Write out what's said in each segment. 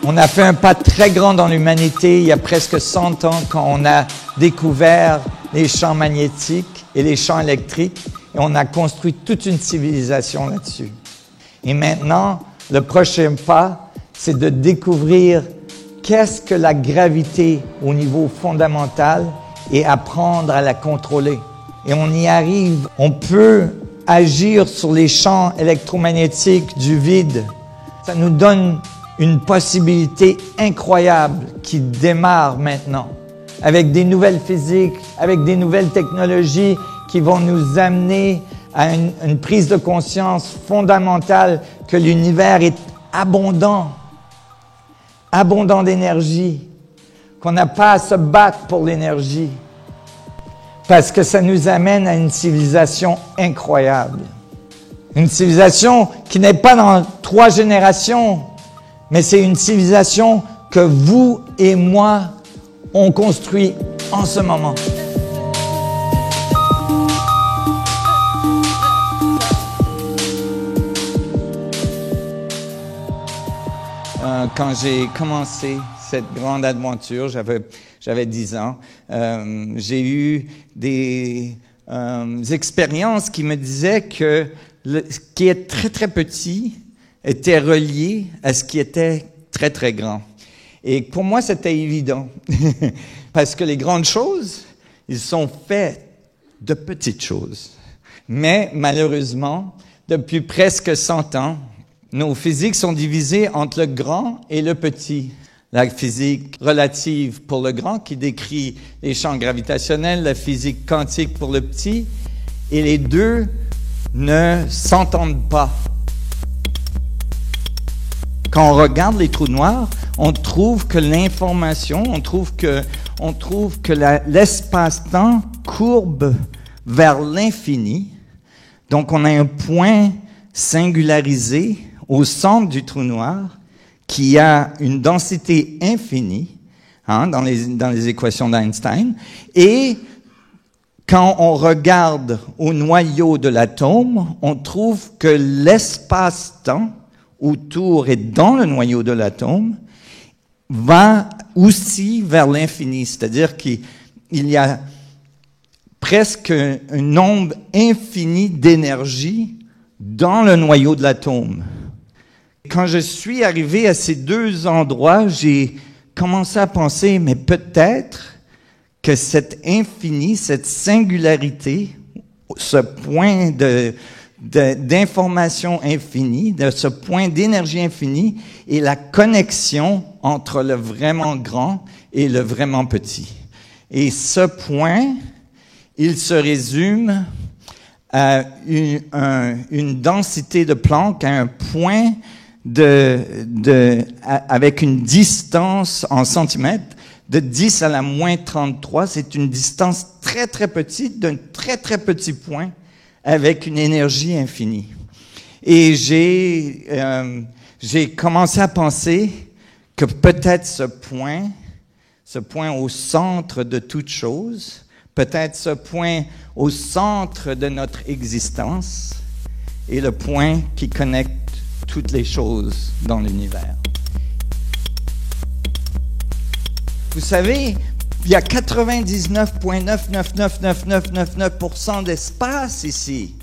On a fait un pas très grand dans l'humanité il y a presque 100 ans quand on a découvert les champs magnétiques et les champs électriques et on a construit toute une civilisation là-dessus. Et maintenant, le prochain pas, c'est de découvrir qu'est-ce que la gravité au niveau fondamental et apprendre à la contrôler. Et on y arrive. On peut agir sur les champs électromagnétiques du vide. Ça nous donne une possibilité incroyable qui démarre maintenant, avec des nouvelles physiques, avec des nouvelles technologies qui vont nous amener à une prise de conscience fondamentale que l'univers est abondant d'énergie, qu'on n'a pas à se battre pour l'énergie, parce que ça nous amène à une civilisation incroyable. Une civilisation qui n'est pas dans 3 générations, mais c'est une civilisation que vous et moi on construit en ce moment. Quand j'ai commencé cette grande aventure, j'avais 10 ans, j'ai eu des expériences qui me disaient que ce qui est très très petit était relié à ce qui était très très grand. Et pour moi, c'était évident, parce que les grandes choses, ils sont faits de petites choses. Mais malheureusement, depuis presque 100 ans, nos physiques sont divisées entre le grand et le petit. La physique relative pour le grand, qui décrit les champs gravitationnels, la physique quantique pour le petit, et les deux ne s'entendent pas. Quand on regarde les trous noirs, on trouve que l'information, on trouve que l'espace-temps courbe vers l'infini. Donc, on a un point singularisé au centre du trou noir qui a une densité infinie, dans les équations d'Einstein. Et quand on regarde au noyau de l'atome, on trouve que l'espace-temps autour et dans le noyau de l'atome va aussi vers l'infini, c'est-à-dire qu'il y a presque un nombre infini d'énergie dans le noyau de l'atome. Quand je suis arrivé à ces 2 endroits, j'ai commencé à penser, mais peut-être que cet infini, cette singularité, ce point d'information infinie, de ce point d'énergie infinie, est la connexion entre le vraiment grand et le vraiment petit. Et ce point, il se résume à une densité de Planck, à un point avec une distance en centimètres de 10 à la moins 33. C'est une distance très très petite, d'un très très petit point, avec une énergie infinie. Et j'ai commencé à penser que peut-être ce point au centre de toute chose, peut-être ce point au centre de notre existence, est le point qui connecte toutes les choses dans l'univers. Vous savez, il y a 99,9999999% d'espace ici.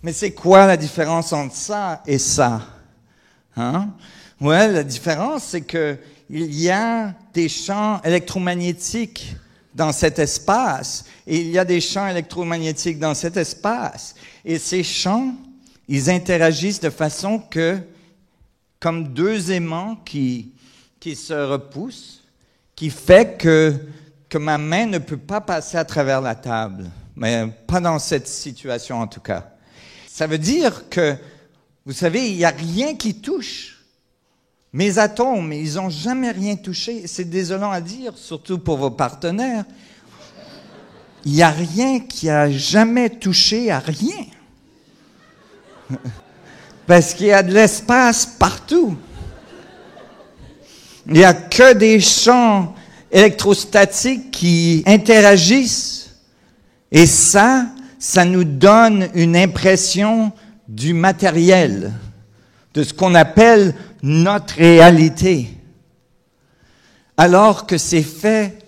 Mais c'est quoi la différence entre ça et ça? Ouais, la différence, c'est que il y a des champs électromagnétiques dans cet espace, et il y a des champs électromagnétiques dans cet espace. Et ces champs, ils interagissent de façon que, comme 2 aimants qui se repoussent, qui fait que ma main ne peut pas passer à travers la table. Mais pas dans cette situation, en tout cas. Ça veut dire que, vous savez, il n'y a rien qui touche. Mes atomes, ils n'ont jamais rien touché. C'est désolant à dire, surtout pour vos partenaires. Il n'y a rien qui a jamais touché à rien. Parce qu'il y a de l'espace partout. Il n'y a que des champs électrostatiques qui interagissent. Et ça nous donne une impression du matériel. de ce qu'on appelle notre réalité. Alors que c'est fait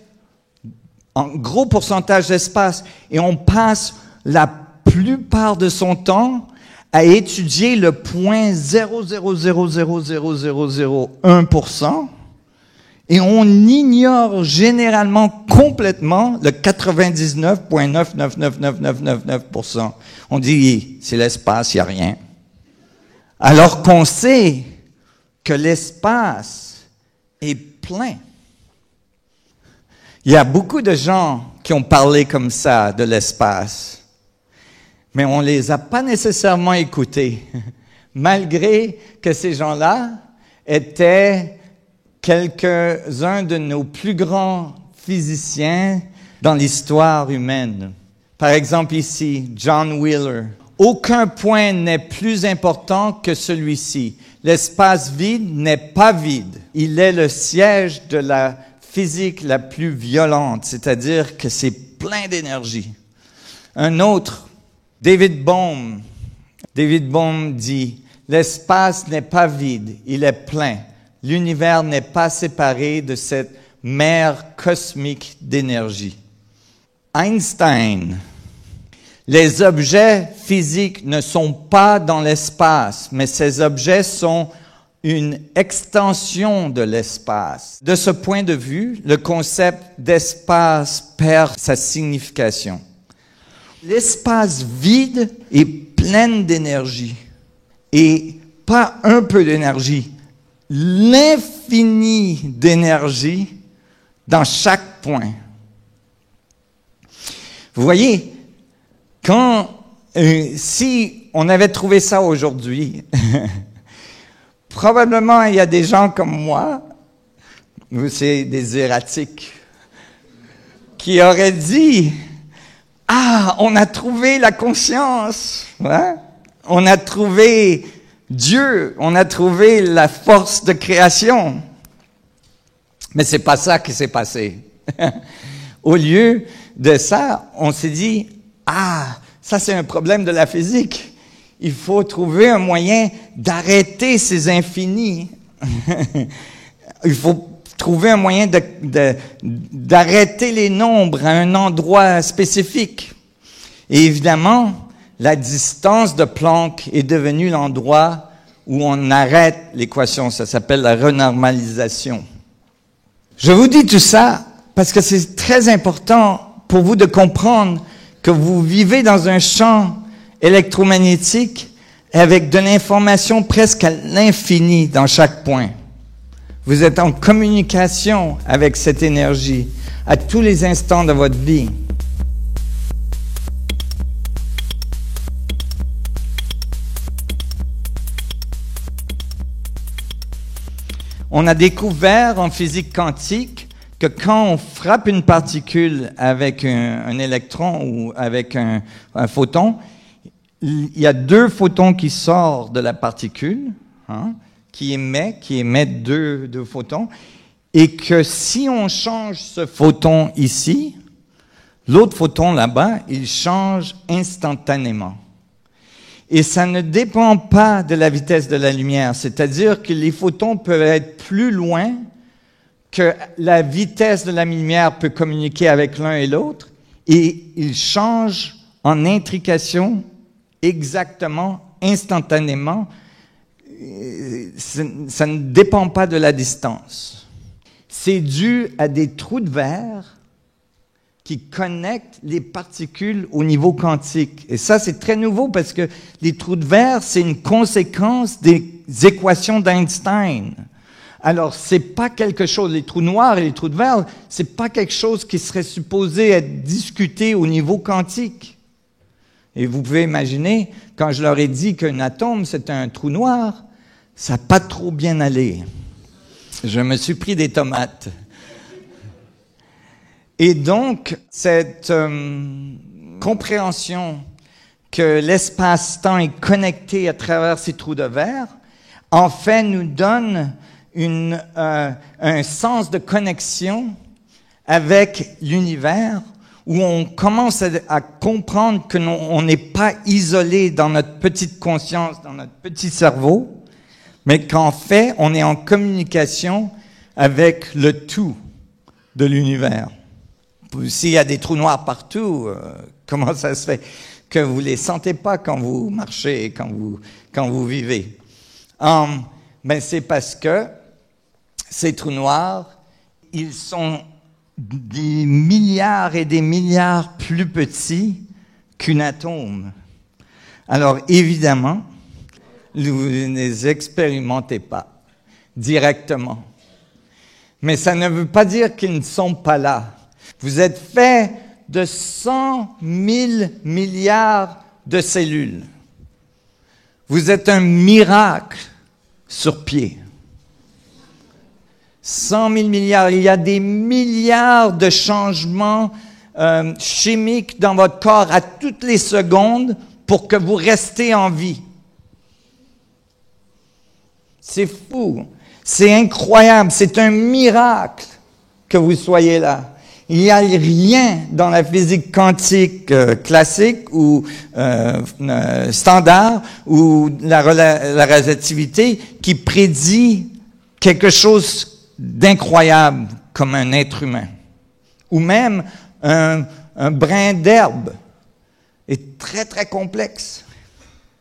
en gros pourcentage d'espace et on passe la plupart de son temps à étudier le 0,0000001% et on ignore généralement complètement le 99,9999999%. On dit, c'est l'espace, il n'y a rien. Alors qu'on sait que l'espace est plein. Il y a beaucoup de gens qui ont parlé comme ça de l'espace, mais on ne les a pas nécessairement écoutés, malgré que ces gens-là étaient quelques-uns de nos plus grands physiciens dans l'histoire humaine. Par exemple ici, John Wheeler. Aucun point n'est plus important que celui-ci. L'espace vide n'est pas vide. Il est le siège de la physique la plus violente, c'est-à-dire que c'est plein d'énergie. Un autre, David Bohm. David Bohm dit, l'espace n'est pas vide, il est plein. L'univers n'est pas séparé de cette mer cosmique d'énergie. Einstein. Les objets physiques ne sont pas dans l'espace, mais ces objets sont une extension de l'espace. De ce point de vue, le concept d'espace perd sa signification. L'espace vide est plein d'énergie, et pas un peu d'énergie, l'infini d'énergie dans chaque point. Vous voyez, si on avait trouvé ça aujourd'hui, probablement il y a des gens comme moi, c'est des erratiques, qui auraient dit, ah, on a trouvé la conscience, hein? On a trouvé Dieu, on a trouvé la force de création. Mais c'est pas ça qui s'est passé. Au lieu de ça, on s'est dit, ah, ça c'est un problème de la physique. Il faut trouver un moyen d'arrêter ces infinis. Il faut trouver un moyen d'arrêter les nombres à un endroit spécifique. Et évidemment, la distance de Planck est devenue l'endroit où on arrête l'équation. Ça s'appelle la renormalisation. Je vous dis tout ça parce que c'est très important pour vous de comprendre que vous vivez dans un champ électromagnétique avec de l'information presque à l'infini dans chaque point. Vous êtes en communication avec cette énergie à tous les instants de votre vie. On a découvert en physique quantique que quand on frappe une particule avec un électron ou avec un photon, il y a deux photons qui sortent de la particule, hein, qui émettent deux photons, et que si on change ce photon ici, l'autre photon là-bas, il change instantanément. Et ça ne dépend pas de la vitesse de la lumière, c'est-à-dire que les photons peuvent être plus loin que la vitesse de la lumière peut communiquer avec l'un et l'autre, et ils changent en intrication exactement, instantanément. Ça ne dépend pas de la distance. C'est dû à des trous de verre qui connectent les particules au niveau quantique. Et ça, c'est très nouveau parce que les trous de verre, c'est une conséquence des équations d'Einstein. Alors, c'est pas quelque chose, les trous noirs et les trous de verre, c'est pas quelque chose qui serait supposé être discuté au niveau quantique. Et vous pouvez imaginer, quand je leur ai dit qu'un atome, c'est un trou noir, ça n'a pas trop bien allé. Je me suis pris des tomates. Et donc, cette compréhension que l'espace-temps est connecté à travers ces trous de verre, en fait, nous donne un sens de connexion avec l'univers, où on commence à comprendre que on n'est pas isolé dans notre petite conscience, dans notre petit cerveau, mais qu'en fait, on est en communication avec le tout de l'univers. S'il y a des trous noirs partout, comment ça se fait que vous les sentez pas quand vous marchez, quand vous vivez? Ben c'est parce que ces trous noirs, ils sont des milliards et des milliards plus petits qu'un atome. Alors évidemment, vous ne les expérimentez pas directement. Mais ça ne veut pas dire qu'ils ne sont pas là. Vous êtes fait de 100 000 milliards de cellules. Vous êtes un miracle sur pied. 100 000 milliards. Il y a des milliards de changements chimiques dans votre corps à toutes les secondes pour que vous restiez en vie. C'est fou. C'est incroyable. C'est un miracle que vous soyez là. Il n'y a rien dans la physique quantique classique ou standard ou la relativité qui prédit quelque chose d'incroyable comme un être humain. Ou même un brin d'herbe est très, très complexe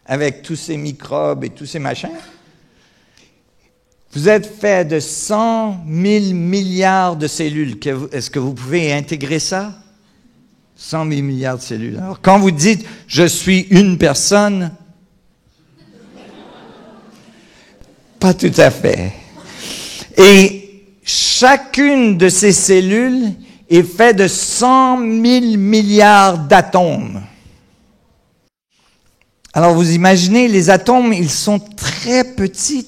avec tous ces microbes et tous ces machins. Vous êtes fait de 100 000 milliards de cellules. Est-ce que vous pouvez intégrer ça? 100 000 milliards de cellules. Alors, quand vous dites « je suis une personne », pas tout à fait. Et chacune de ces cellules est faite de 100 000 milliards d'atomes. Alors, vous imaginez, les atomes, ils sont très petits.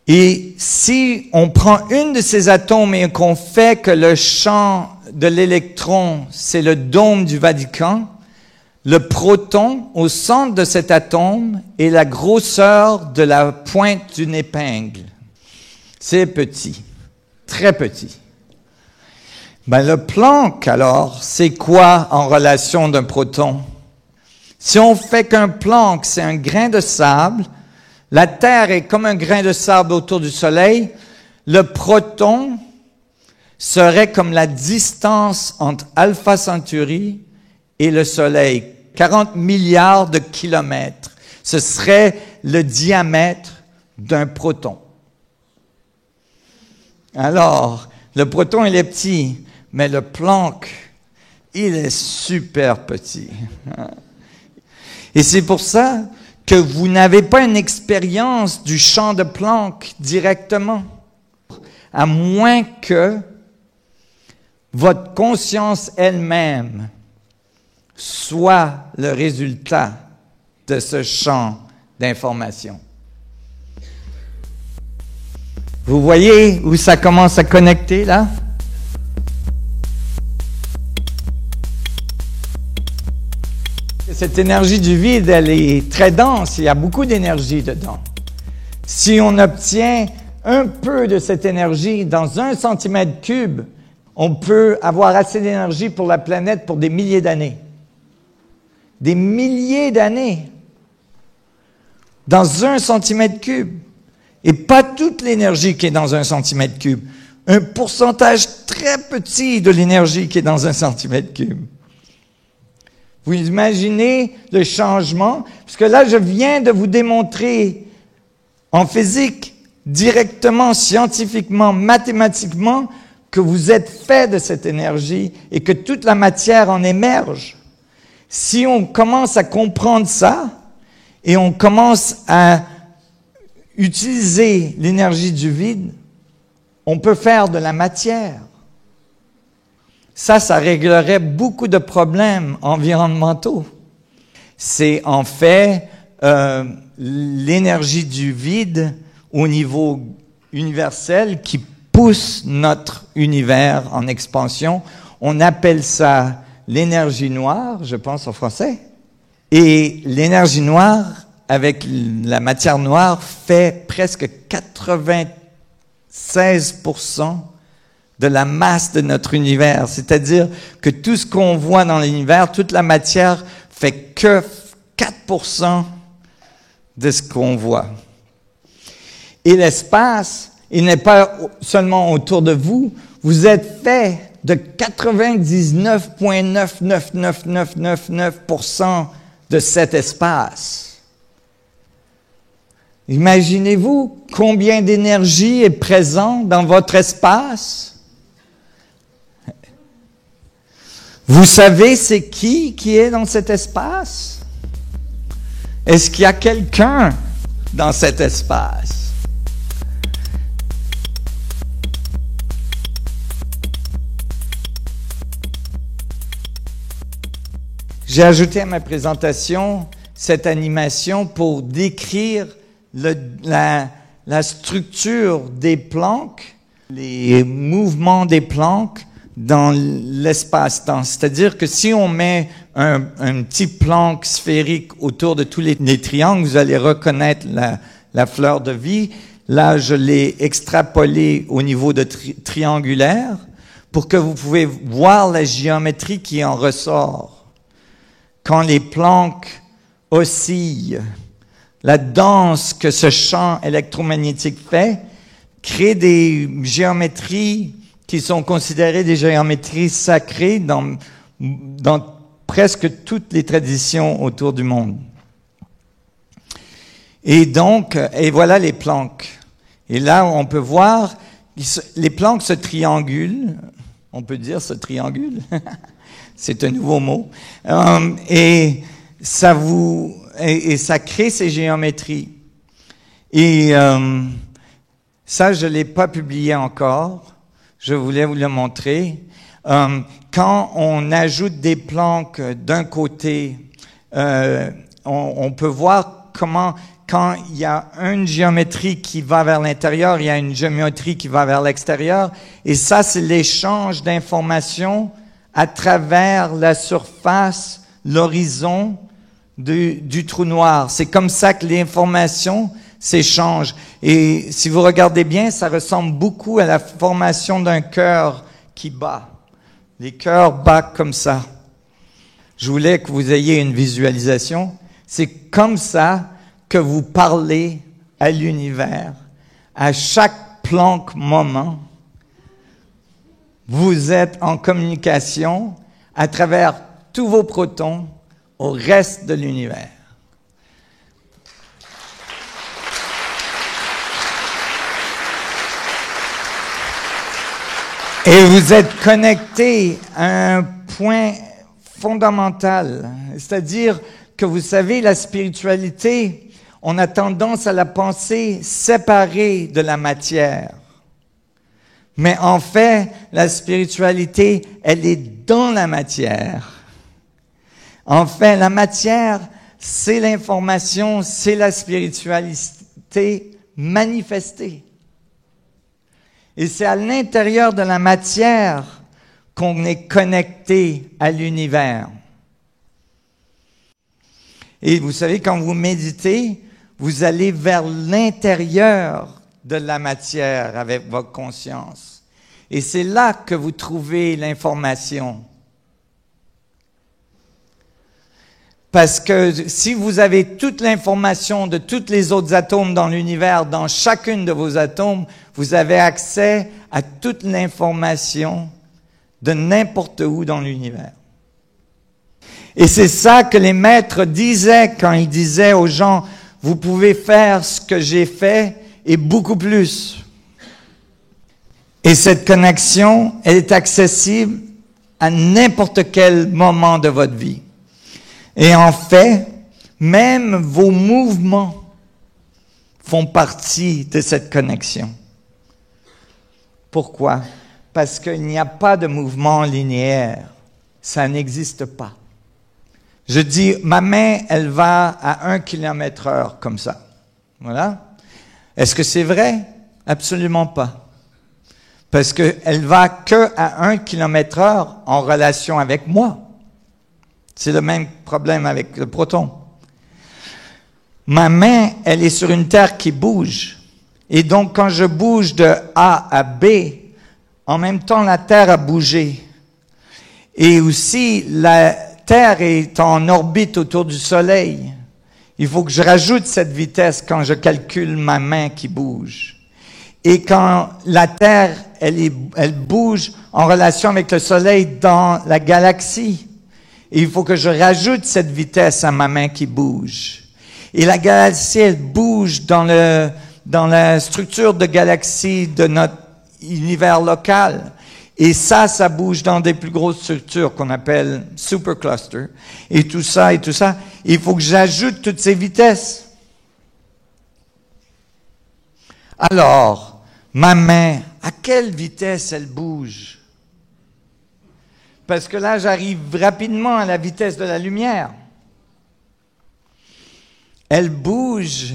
Et si on prend une de ces atomes et qu'on fait que le champ de l'électron, c'est le dôme du Vatican, le proton au centre de cet atome est la grosseur de la pointe d'une épingle. C'est petit, très petit. Ben, le Planck, alors, c'est quoi en relation d'un proton? Si on fait qu'un Planck, c'est un grain de sable, la Terre est comme un grain de sable autour du Soleil. Le proton serait comme la distance entre Alpha Centauri et le Soleil. 40 milliards de kilomètres. Ce serait le diamètre d'un proton. Alors, le proton, il est petit, mais le Planck, il est super petit. Et c'est pour ça que vous n'avez pas une expérience du champ de Planck directement, à moins que votre conscience elle-même soit le résultat de ce champ d'information. Vous voyez où ça commence à connecter, là? Cette énergie du vide, elle est très dense, il y a beaucoup d'énergie dedans. Si on obtient un peu de cette énergie dans 1 centimètre cube, on peut avoir assez d'énergie pour la planète pour des milliers d'années. Des milliers d'années dans 1 centimètre cube. Et pas toute l'énergie qui est dans 1 centimètre cube. Un pourcentage très petit de l'énergie qui est dans 1 centimètre cube. Vous imaginez le changement? Parce que là, je viens de vous démontrer en physique, directement, scientifiquement, mathématiquement, que vous êtes fait de cette énergie et que toute la matière en émerge. Si on commence à comprendre ça et on commence à utiliser l'énergie du vide, on peut faire de la matière. Ça réglerait beaucoup de problèmes environnementaux. C'est en fait l'énergie du vide au niveau universel qui pousse notre univers en expansion. On appelle ça l'énergie noire, je pense en français. Et l'énergie noire, avec la matière noire, fait presque 96% de la masse de notre univers. C'est-à-dire que tout ce qu'on voit dans l'univers, toute la matière, fait que 4% de ce qu'on voit. Et l'espace, il n'est pas seulement autour de vous, vous êtes fait de 99,99999% de cet espace. Imaginez-vous combien d'énergie est présente dans votre espace. Vous savez c'est qui est dans cet espace? Est-ce qu'il y a quelqu'un dans cet espace? J'ai ajouté à ma présentation cette animation pour décrire la structure des Plancks, les mouvements des Plancks dans l'espace-temps. C'est-à-dire que si on met un petit Planck sphérique autour de tous les triangles, vous allez reconnaître la fleur de vie. Là, je l'ai extrapolé au niveau de triangulaire pour que vous pouvez voir la géométrie qui en ressort. Quand les Plancks oscillent, la danse que ce champ électromagnétique fait crée des géométries qui sont considérées des géométries sacrées dans presque toutes les traditions autour du monde. Et donc, et voilà les Plancks. Et là, on peut voir, les Plancks se triangulent, on peut dire se triangulent, c'est un nouveau mot, et ça crée ces géométries. Et ça, je l'ai pas publié encore. Je voulais vous le montrer. Quand on ajoute des Plancks d'un côté, on peut voir comment, quand il y a une géométrie qui va vers l'intérieur, il y a une géométrie qui va vers l'extérieur. Et ça, c'est l'échange d'informations à travers la surface, l'horizon du trou noir. C'est comme ça que l'information s'échange. Et si vous regardez bien, ça ressemble beaucoup à la formation d'un cœur qui bat. Les cœurs battent comme ça. Je voulais que vous ayez une visualisation. C'est comme ça que vous parlez à l'univers. À chaque Planck moment, vous êtes en communication à travers tous vos protons au reste de l'univers. Et vous êtes connecté à un point fondamental, c'est-à-dire que vous savez, la spiritualité, on a tendance à la penser séparée de la matière. Mais en fait, la spiritualité, elle est dans la matière. En fait, la matière, c'est l'information, c'est la spiritualité manifestée. Et c'est à l'intérieur de la matière qu'on est connecté à l'univers. Et vous savez, quand vous méditez, vous allez vers l'intérieur de la matière avec votre conscience. Et c'est là que vous trouvez l'information. Parce que si vous avez toute l'information de tous les autres atomes dans l'univers, dans chacune de vos atomes, vous avez accès à toute l'information de n'importe où dans l'univers. Et c'est ça que les maîtres disaient quand ils disaient aux gens, vous pouvez faire ce que j'ai fait et beaucoup plus. Et cette connexion, elle est accessible à n'importe quel moment de votre vie. Et en fait, même vos mouvements font partie de cette connexion. Pourquoi? Parce qu'il n'y a pas de mouvement linéaire. Ça n'existe pas. Je dis, ma main, elle va à 1 km/h, comme ça. Voilà. Est-ce que c'est vrai? Absolument pas. Parce qu'elle va que à 1 km/h en relation avec moi. C'est le même problème avec le proton. Ma main, elle est sur une terre qui bouge. Et donc, quand je bouge de A à B, en même temps, la terre a bougé. Et aussi, la Terre est en orbite autour du Soleil. il faut que je rajoute cette vitesse quand je calcule ma main qui bouge. Et quand la Terre, elle bouge en relation avec le Soleil dans la galaxie, et il faut que je rajoute cette vitesse à ma main qui bouge. Et la galaxie, elle bouge dans la structure de galaxie de notre univers local. Et ça bouge dans des plus grosses structures qu'on appelle superclusters. Et tout ça. Il faut que j'ajoute toutes ces vitesses. Alors, ma main, à quelle vitesse elle bouge? Parce que là, j'arrive rapidement à la vitesse de la lumière. Elle bouge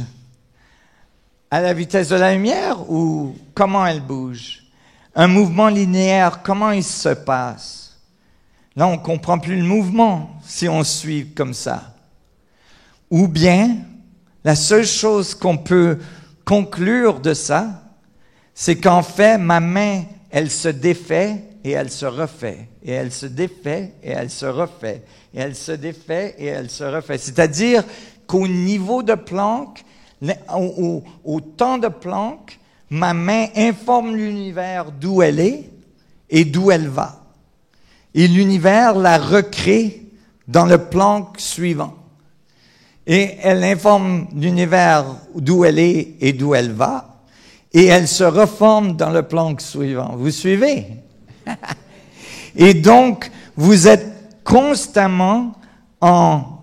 à la vitesse de la lumière ou comment elle bouge? Un mouvement linéaire, comment il se passe? Là, on ne comprend plus le mouvement si on suit comme ça. Ou bien, la seule chose qu'on peut conclure de ça, c'est qu'en fait, ma main, elle se défait et elle se refait. Et elle se défait et elle se refait. Et elle se défait et elle se refait. C'est-à-dire qu'au niveau de Planck, au temps de Planck, ma main informe l'univers d'où elle est et d'où elle va. Et l'univers la recrée dans le Planck suivant. Et elle informe l'univers d'où elle est et d'où elle va. Et elle se reforme dans le Planck suivant. Vous suivez? Et donc, vous êtes constamment en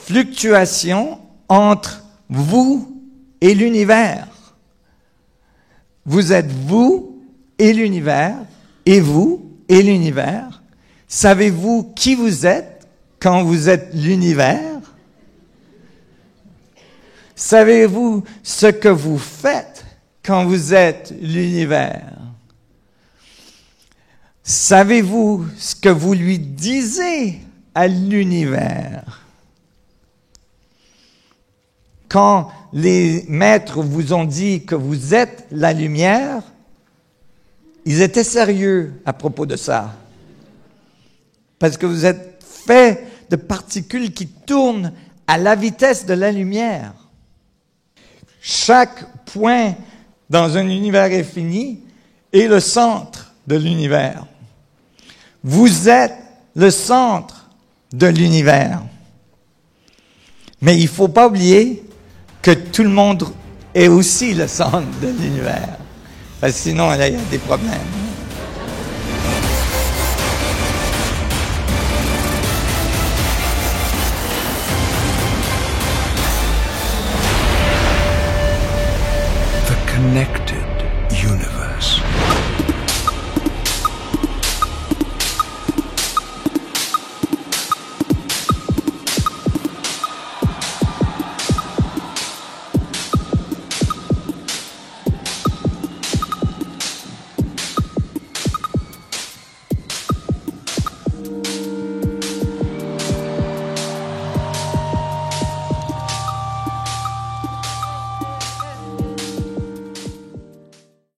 fluctuation entre vous et l'univers. Vous êtes vous et l'univers, et vous et l'univers. Savez-vous qui vous êtes quand vous êtes l'univers? Savez-vous ce que vous faites quand vous êtes l'univers? Savez-vous ce que vous lui disiez à l'univers? Quand les maîtres vous ont dit que vous êtes la lumière, ils étaient sérieux à propos de ça. Parce que vous êtes fait de particules qui tournent à la vitesse de la lumière. Chaque point dans un univers infini est le centre de l'univers. Vous êtes le centre de l'univers. Mais il ne faut pas oublier que tout le monde est aussi le centre de l'univers. Parce que sinon, là, il y a des problèmes.